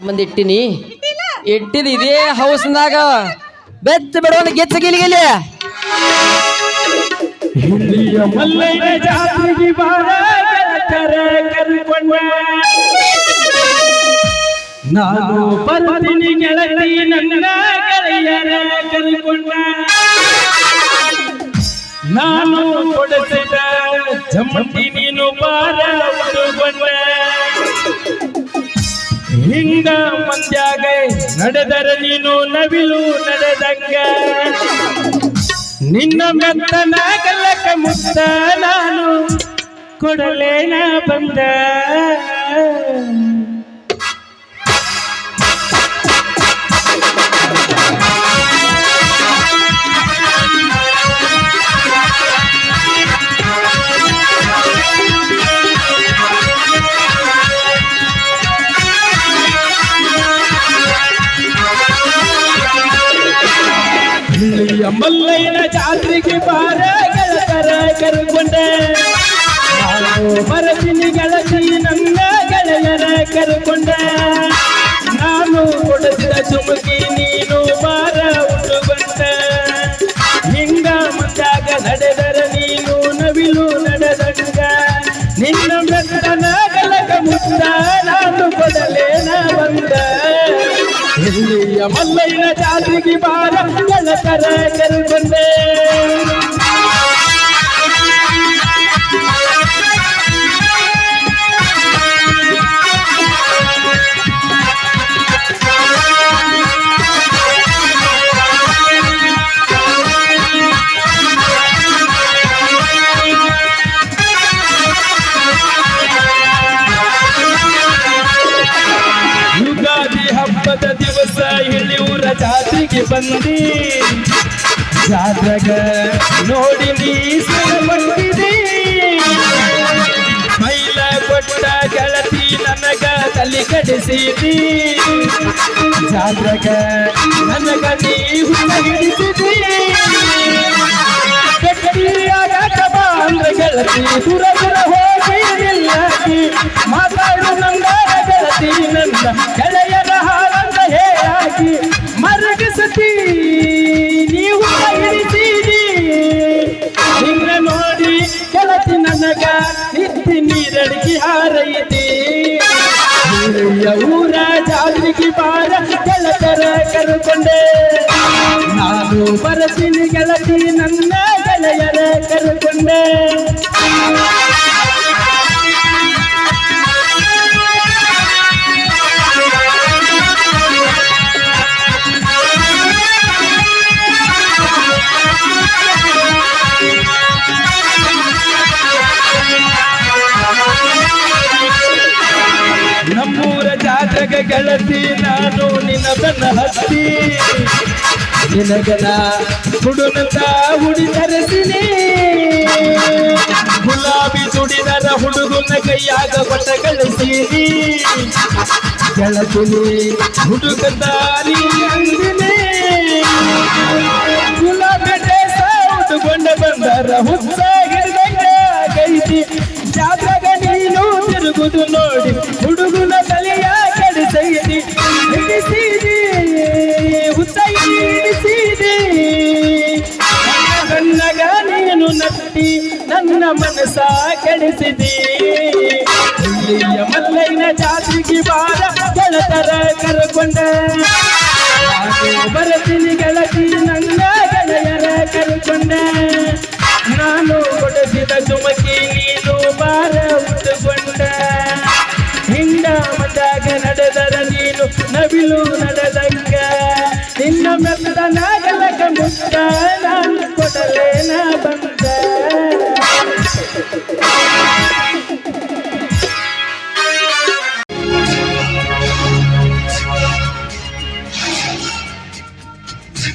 ಮಂದಿ ಇಟ್ಟಿನಿ ಇಟ್ಟಿದ ಇದೇ ಹೌಸ್ನಾಗ ಬೆಚ್ಚ ಬಿಡೋಣ ಗೆಚ್ಚ ಗಿಲಿಗಿಲಿ ಇಲ್ಲಿಯ ಮಲ್ಲಯ್ಯನ ಜಾತ್ರೆಗೆ ಬಾರ ಕರ್ಕೊಂಡ ನಾನು ಬರ್ತೀನಿ ಗೆಳತಿ ನನ್ನ ಗೆಳೆಯರ ಕರ್ಕೊಂಡ ನಾನು ಕೊಡಿಸಿದ ಜಮಟಿ ನೀನು ಬಾರ ಉಡುಗೊಂಡ ಹಿಂಗ ಮಂದ್ಯಾಗ ನಡೆದರ ನೀನು ನವಿಲು ನಡೆದಂಗ ನಿನ್ನ ಮೆತ್ತನ ಕಲ್ಲಕ ಮುತ್ತ ನಾನು ಕೊಡಲೇನ ಬಂದ ಇಲ್ಲಿಯ ಮಲ್ಲಯ್ಯನ ಜಾತ್ರೆಗೆ ಬಾರ ಗೆಳತರ ಕರ್ಕೊಂಡೆ ನಾನು ಬರ್ತೀನಿ ಗೆಳತಿ ನನ್ನ ಗೆಳೆಯರ ಕರ್ಕೊಂಡೆ ನಾನು ಕೊಡಿಸಿದ ಚುಮುಕಿ ನೀನು ಬಾರ ಉಡುಗೊಂಡ ಹಿಂಗ ಮುಂದಾಗ ನಡೆದರ ನೀನು ನವಿಲು ನಡೆದಂಗ ನಿನ್ನ ಮೆತ್ತನ ಗಲಗ ಮುತ್ತ ನಾನು ಕೊಡಲೇನ ಬಂದ ಇಲ್ಲಿಯ ಮಲ್ಲಯ್ಯನ ಜಾತ್ರೆಗೆ ಬಾರ ಗೆಳತರ ಕರ್ಕೊಂಡೆ ಯುಗಾದಿ ಹಬ್ಬದ ದಿವಸ ಇಳಿಯೂರ ಜಾತ್ರೆಗೆ ಬಂದಿ ಜಾತ್ರೆಗ ನೋಡಿ ನೀ ಬಂದಿದೆ ಮೈಲ ಕೊಟ್ಟ ಗೆಳತಿ ನನಗ ತಲೆ ಕಡಿಸಿದಿ ಜಾತ್ರೆಗ ನನಗ ನೀ ಹುಲ್ಲ ಹಿಡಿಸಿದಿ ಗಟ್ಟಿಯಾಗ ಬಾ ಅಂದ್ರೆ ಗೆಳತಿ ದೂರ ದೂರ ಹೋಗಿಲ್ಲ ಮಾತಾಡು ನಂಗ ಗೆಳತಿ ನನ್ನ ಗೆಳೆಯರ ಹಾಲಂದ ಹೇಳಾಗಿ ಮರಗಿಸತಿ ನೀವು ಹಿಡಿಸಿದಿ ನಿನ್ನ ನೋಡಿ ಗೆಳತಿ ನನಗ ನಿತ್ತಿ ನೀರಡಿಗೆ ಹಾರೈತಿ ಊರ ಜಾತ್ರೆಗೆ ಬಾರ ಗೆಳತರ ಕರ್ಕೊಂಡೆ ನಾನು ಬರ್ತೀನಿ ಗೆಳತಿ ನನ್ನ ಗೆಳೆಯರ ಕರ್ಕೊಂಡೆ ನಮ್ಮೂರ ಜಾತ್ರೆಗ ಗೆಳತಿ ನಾನು ನಿನ್ನ ಬೆನ್ನ ಹತ್ತಿ ನಿನಗನ ಹುಡುನಂತ ಹುಡಿ ತರಿಸಿನಿ ಗುಲಾಬಿ ಸುಡಿದರ ಹುಡುಗನ ಕೈಯಾಗ ಬಟ್ಟ ಕಳಿಸೀನಿ ಗೆಳತಿನಿ ಹುಡುಗದಾರಿ ಅಂದಿನಿ ಗುಲಾಬಿ ಡ್ರೆಸ್ ಉಟ್ಟುಕೊಂಡ ಬಂದರ ಹುಚ್ಚ ಹಿಡಿದಂಗೈತಿ ಜಾತ್ರೆಗ ನೀನು ತಿರುಗುದು ನೋಡಿ ಹುಡುಗನ ತಲೆಯ ಕೆಡಿಸೈತಿ ಹಿಡಿಸಿದಿ ಹುಚ್ಚ ಹಿಡಿಸಿದಿ ಕಣ್ಣಗ ನೀನು ನಟ್ಟಿ ನನ್ನ ಮನಸ್ಸ ಕೆಡಿಸಿದಿ ಇಲ್ಲಿಯ ಮಲ್ಲಯ್ಯನ ಜಾತ್ರೆಗೆ ಬಾರ ಗೆಳತರ ಕರ್ಕೊಂಡ ಬರ್ತೀನಿ ಗೆಳತಿ ನನ್ನ ಗೆಳೆಯರ ಕರ್ಕೊಂಡ ನಾನು ಕೊಡಿಸಿದ ಚುಮಕಿ ನೀನು ಬಾರ ಉಟ್ಟುಕೊಂಡ ಹಿಂಡ ಮಂದಾಗ ನಡೆದರ ನೀನು ನವಿಲು ನಡೆದಂಗ ನಿನ್ನ ಮೆತ್ತನ ಗಲಗ ಮುತ್ತ